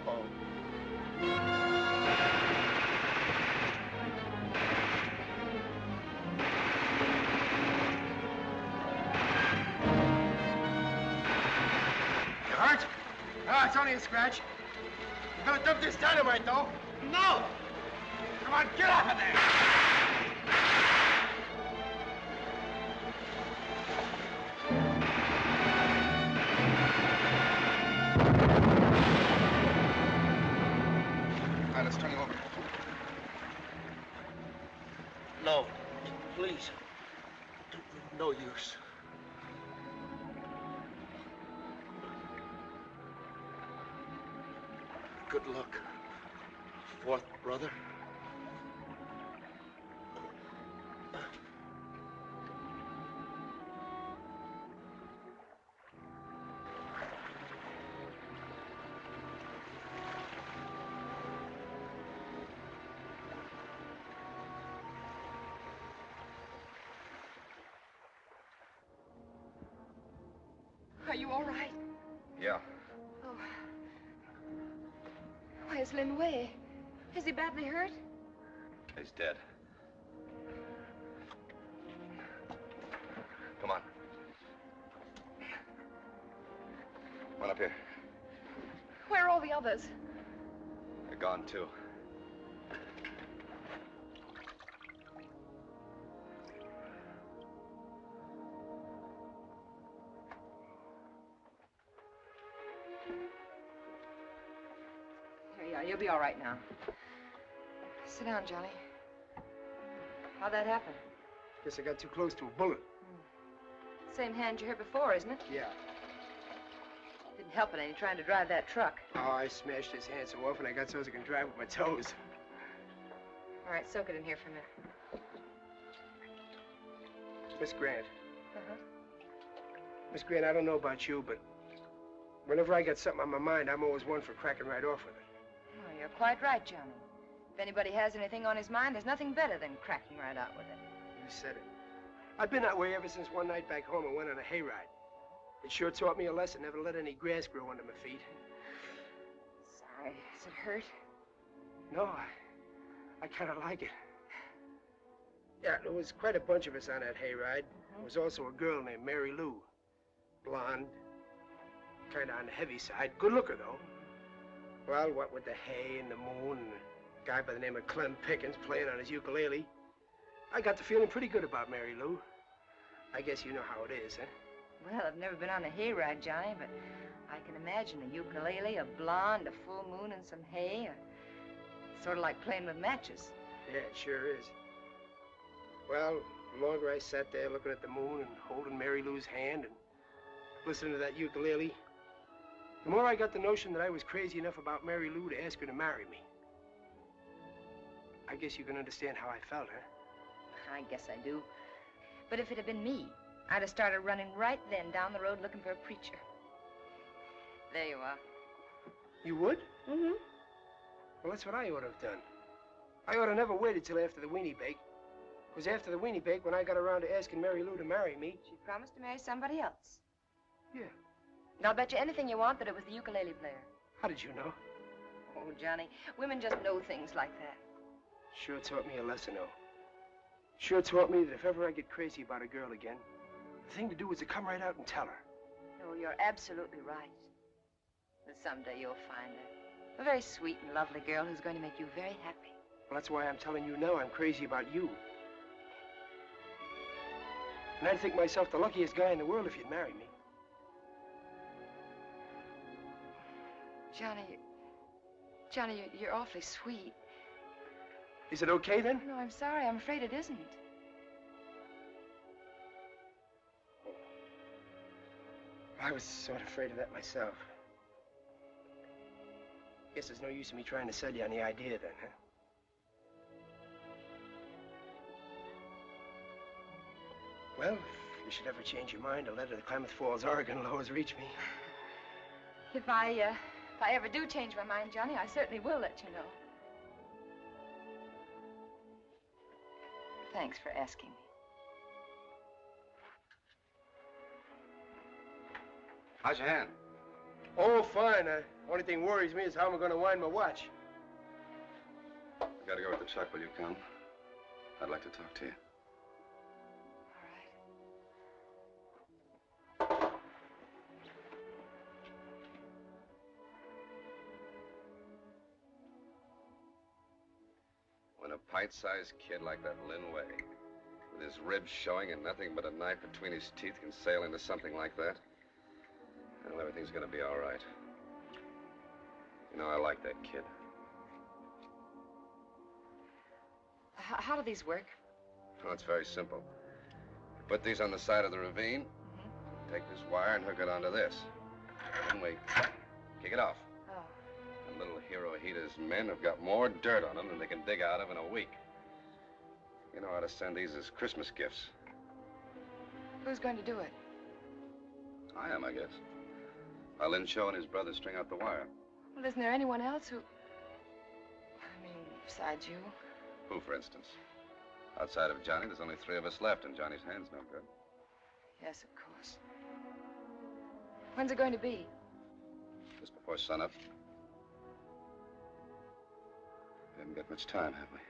Uh-oh. You hurt? Ah, it's only a scratch. You gotta dump this dynamite, though. No! Come on, get off of there! All right, let's turn you over. No, please. No use. Good luck, fourth brother. Are you all right? Yeah. Oh. Where's Lin Wei? Is he badly hurt? He's dead. Come on. Run up here. Where are all the others? They're gone, too. Here you are. You'll be all right now. Sit down, Johnny. How'd that happen? Guess I got too close to a bullet. Same hand you hit before, isn't it? Yeah. Didn't help it any trying to drive that truck. Oh, I smashed his hand so often I got so I can drive with my toes. All right, soak it in here for a minute. Miss Grant. Uh-huh. Miss Grant, I don't know about you, but whenever I got something on my mind, I'm always one for cracking right off with it. Oh, you're quite right, Johnny. If anybody has anything on his mind, there's nothing better than cracking right out with it. You said it. I've been that way ever since one night back home I went on a hayride. It sure taught me a lesson, never to let any grass grow under my feet. Sorry. Does it hurt? No, I kind of like it. Yeah, there was quite a bunch of us on that hayride. There was also a girl named Mary Lou. Blonde, kind of on the heavy side. Good looker, though. Well, what with the hay and the moon and a guy by the name of Clem Pickens playing on his ukulele, I got to feeling pretty good about Mary Lou. I guess you know how it is, huh? Well, I've never been on a hayride, Johnny, but I can imagine a ukulele, a blonde, a full moon, and some hay. Sort of like playing with matches. Yeah, it sure is. Well, the longer I sat there looking at the moon and holding Mary Lou's hand and listening to that ukulele, the more I got the notion that I was crazy enough about Mary Lou to ask her to marry me. I guess you can understand how I felt, huh? I guess I do. But if it had been me, I'd have started running right then down the road looking for a preacher. There you are. You would? Mm-hmm. Well, that's what I ought to have done. I ought to never waited till after the weenie bake. It was after the weenie bake when I got around to asking Mary Lou to marry me. She promised to marry somebody else. Yeah. And I'll bet you anything you want that it was the ukulele player. How did you know? Oh, Johnny, women just know things like that. Sure taught me a lesson, though. Sure taught me that if ever I get crazy about a girl again, the thing to do is to come right out and tell her. No, you're absolutely right. But someday you'll find her. A very sweet and lovely girl who's going to make you very happy. Well, that's why I'm telling you now I'm crazy about you. And I'd think myself the luckiest guy in the world if you'd marry me. Johnny, you're awfully sweet. Is it okay, then? No, I'm sorry. I'm afraid it isn't. I was sort of afraid of that myself. Guess there's no use in me trying to sell you on the idea, then, huh? Well, if you should ever change your mind, a letter to Klamath Falls, Oregon will always reach me. If I ever do change my mind, Johnny, I certainly will let you know. Thanks for asking me. How's your hand? Oh, fine. Only thing worries me is how I'm going to wind my watch. I gotta go with the truck. Will you come? I'd like to talk to you. When a pint-sized kid like that Lin Wei, with his ribs showing and nothing but a knife between his teeth, can sail into something like that, well, everything's gonna be all right. You know, I like that kid. How do these work? Well, it's very simple. You put these on the side of the ravine, take this wire and hook it onto this. Then we kick it off. Oh. And little Hirohita's men have got more dirt on them than they can dig out of in a week. You know how to send these as Christmas gifts. Who's going to do it? I am, I guess. While Lin Cho and his brother string out the wire. Well, isn't there anyone else who... I mean, besides you? Who, for instance? Outside of Johnny, there's only 3 of us left, and Johnny's hand's no good. Yes, of course. When's it going to be? Just before sunup. We haven't got much time, have we?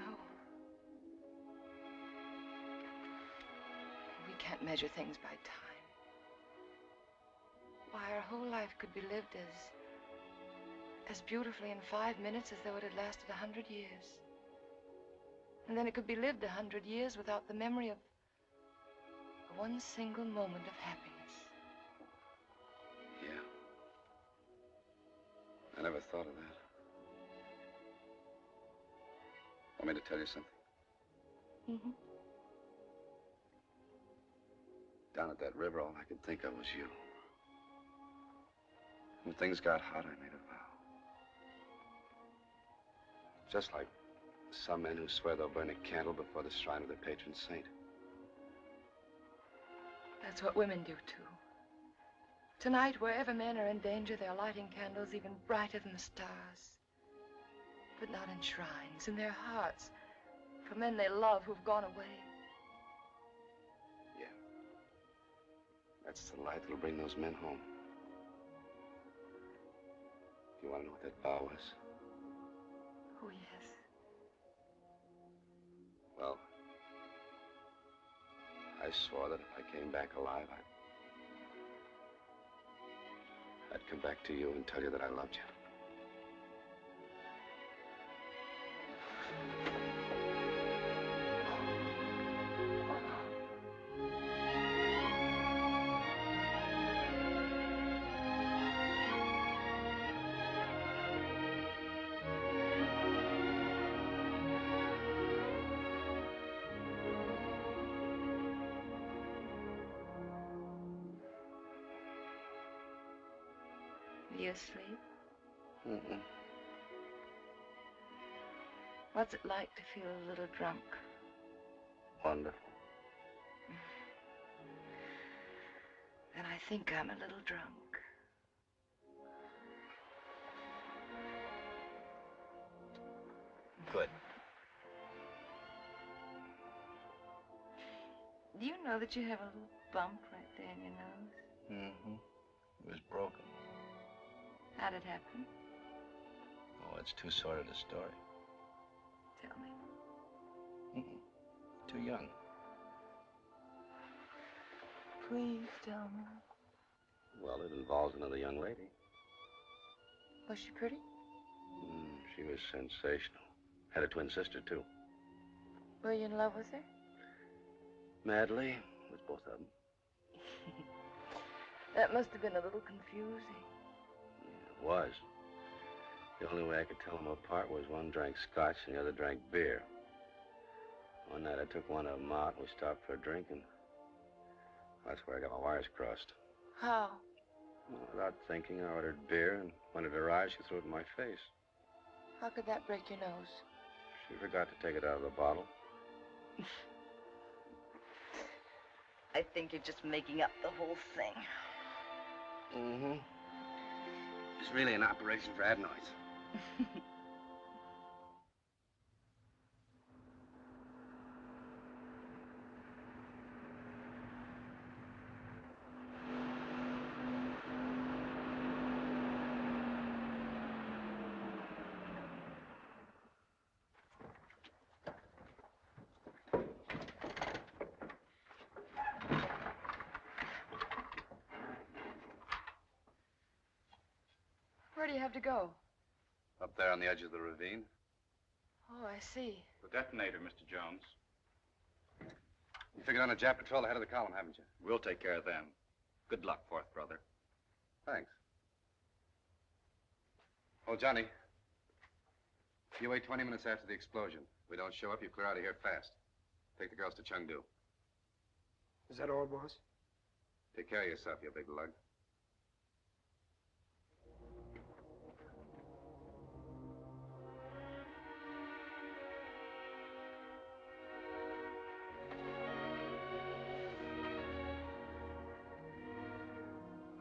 No. We can't measure things by time. Why, our whole life could be lived as beautifully in 5 minutes as though it had lasted 100 years. And then it could be lived 100 years without the memory of one single moment of happiness. Yeah. I never thought of that. Want me to tell you something? Mm-hmm. Down at that river, all I could think of was you. When things got hot, I made a vow. Just like some men who swear they'll burn a candle before the shrine of their patron saint. That's what women do, too. Tonight, wherever men are in danger, they're lighting candles even brighter than the stars. But not in shrines, in their hearts, for men they love who've gone away. Yeah. That's the light that'll bring those men home. You want to know what that vow was? Oh, yes. Well, I swore that if I came back alive, I'd come back to you and tell you that I loved you. You asleep? Mm-mm. What's it like to feel a little drunk? Wonderful. Then I think I'm a little drunk. Good. Do you know that you have a little bump right there in your nose? Mm-hmm. It was broken. How'd it happen? Oh, it's too sordid a story. Tell me. Too young. Please tell me. Well, it involves another young lady. Was she pretty? She was sensational. Had a twin sister, too. Were you in love with her? Madly, with both of them. That must have been a little confusing. It was. The only way I could tell them apart was one drank scotch and the other drank beer. One night I took one of them out and we stopped for a drink, and that's where I got my wires crossed. How? Well, without thinking, I ordered beer, and when it arrived, she threw it in my face. How could that break your nose? She forgot to take it out of the bottle. I think you're just making up the whole thing. Mm-hmm. It's really an operation for adenoids. Where do you have to go? Up there on the edge of the ravine. Oh, I see. The detonator, Mr. Jones. You figured on a Jap patrol ahead of the column, haven't you? We'll take care of them. Good luck, fourth brother. Thanks. Oh, Johnny. You wait 20 minutes after the explosion. If we don't show up, you clear out of here fast. Take the girls to Chengdu. Is that all, boss? Take care of yourself, you big lug.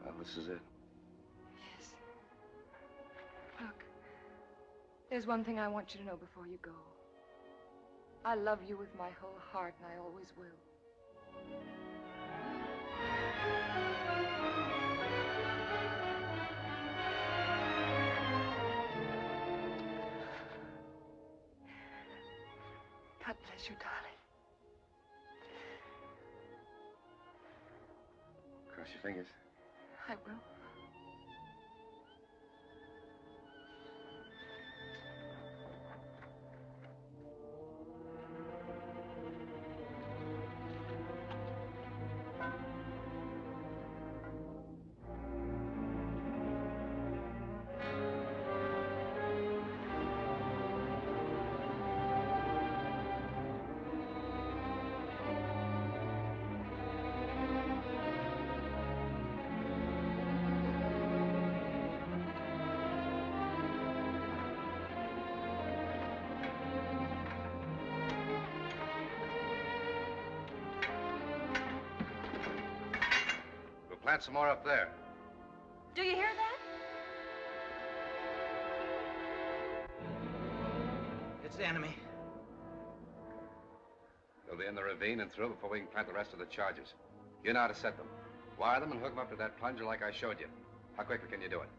Well, this is it. Yes. Look, there's one thing I want you to know before you go. I love you with my whole heart, and I always will. God bless you, darling. Cross your fingers. I will. Plant some more up there. Do you hear that? It's the enemy. They'll be in the ravine and through before we can plant the rest of the charges. You know how to set them. Wire them and hook them up to that plunger like I showed you. How quickly can you do it?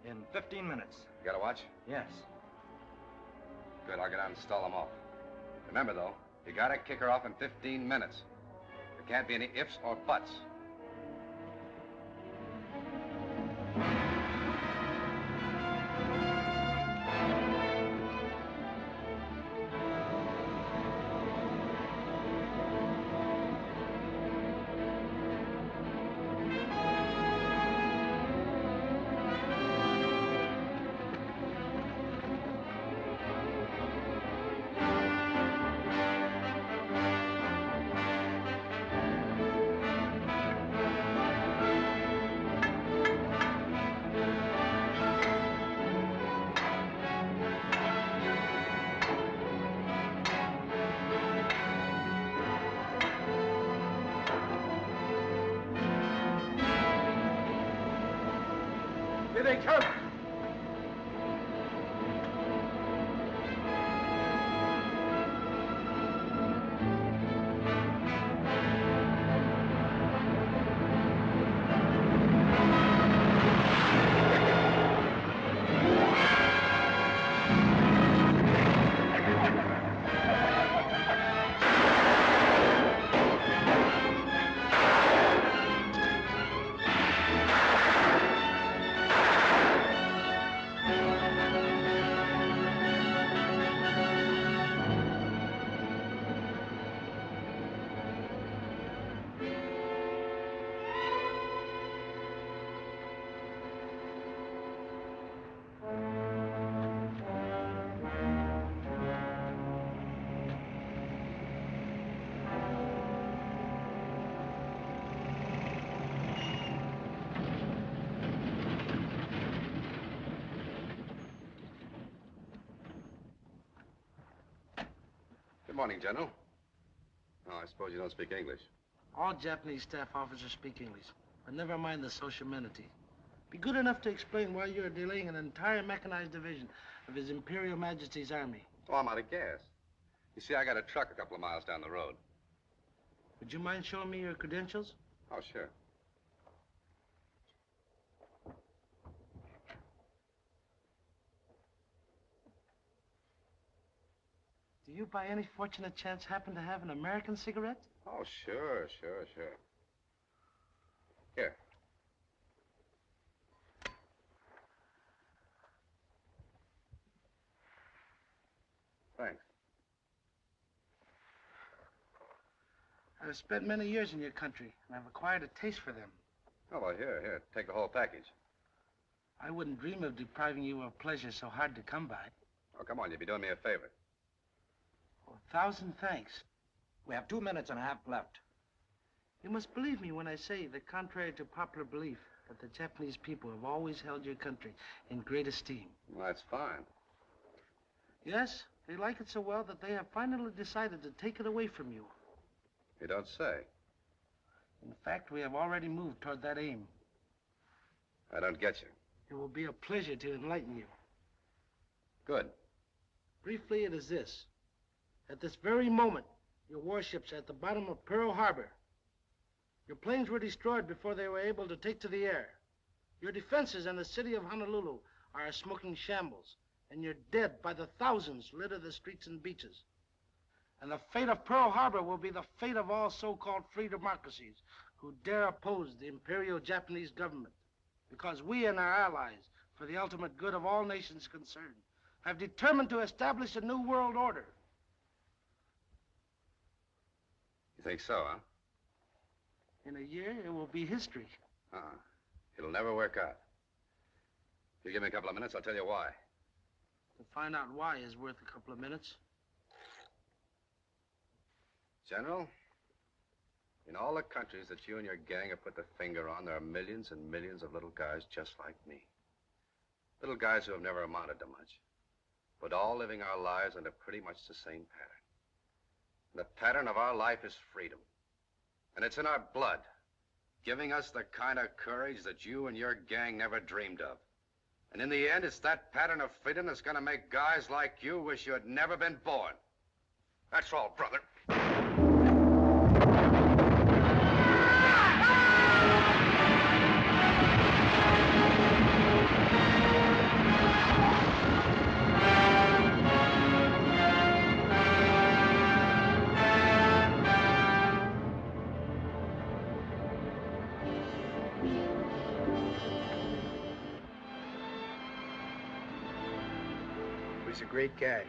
In 15 minutes. You got a watch? Yes. Good, I'll get out and stall them off. Remember, though, you gotta kick her off in 15 minutes. There can't be any ifs or buts. Here they come. Good morning, General. Oh, I suppose you don't speak English. All Japanese staff officers speak English, but never mind the social amenity. Be good enough to explain why you're delaying an entire mechanized division of His Imperial Majesty's Army. Oh, I'm out of gas. You see, I got a truck a couple of miles down the road. Would you mind showing me your credentials? Oh, sure. Do you, by any fortunate chance, happen to have an American cigarette? Oh, sure. Here. Thanks. I've spent many years in your country, and I've acquired a taste for them. Oh, well, here, take the whole package. I wouldn't dream of depriving you of pleasure so hard to come by. Oh, come on, you'd be doing me a favor. Oh, 1,000 thanks. We have 2 minutes and a half left. You must believe me when I say that contrary to popular belief, that the Japanese people have always held your country in great esteem. Well, that's fine. Yes, they like it so well that they have finally decided to take it away from you. You don't say. In fact, we have already moved toward that aim. I don't get you. It will be a pleasure to enlighten you. Good. Briefly, it is this. At this very moment, your warships are at the bottom of Pearl Harbor. Your planes were destroyed before they were able to take to the air. Your defenses in the city of Honolulu are a smoking shambles, and your dead by the thousands litter the streets and beaches. And the fate of Pearl Harbor will be the fate of all so-called free democracies who dare oppose the imperial Japanese government. Because we and our allies, for the ultimate good of all nations concerned, have determined to establish a new world order. You think so, huh? In a year, it will be history. It'll never work out. If you give me a couple of minutes, I'll tell you why. To find out why is worth a couple of minutes. General, in all the countries that you and your gang have put the finger on, there are millions and millions of little guys just like me. Little guys who have never amounted to much, but all living our lives under pretty much the same pattern. And the pattern of our life is freedom. And it's in our blood, giving us the kind of courage that you and your gang never dreamed of. And in the end, it's that pattern of freedom that's gonna make guys like you wish you had never been born. That's all, brother. He's a great guy.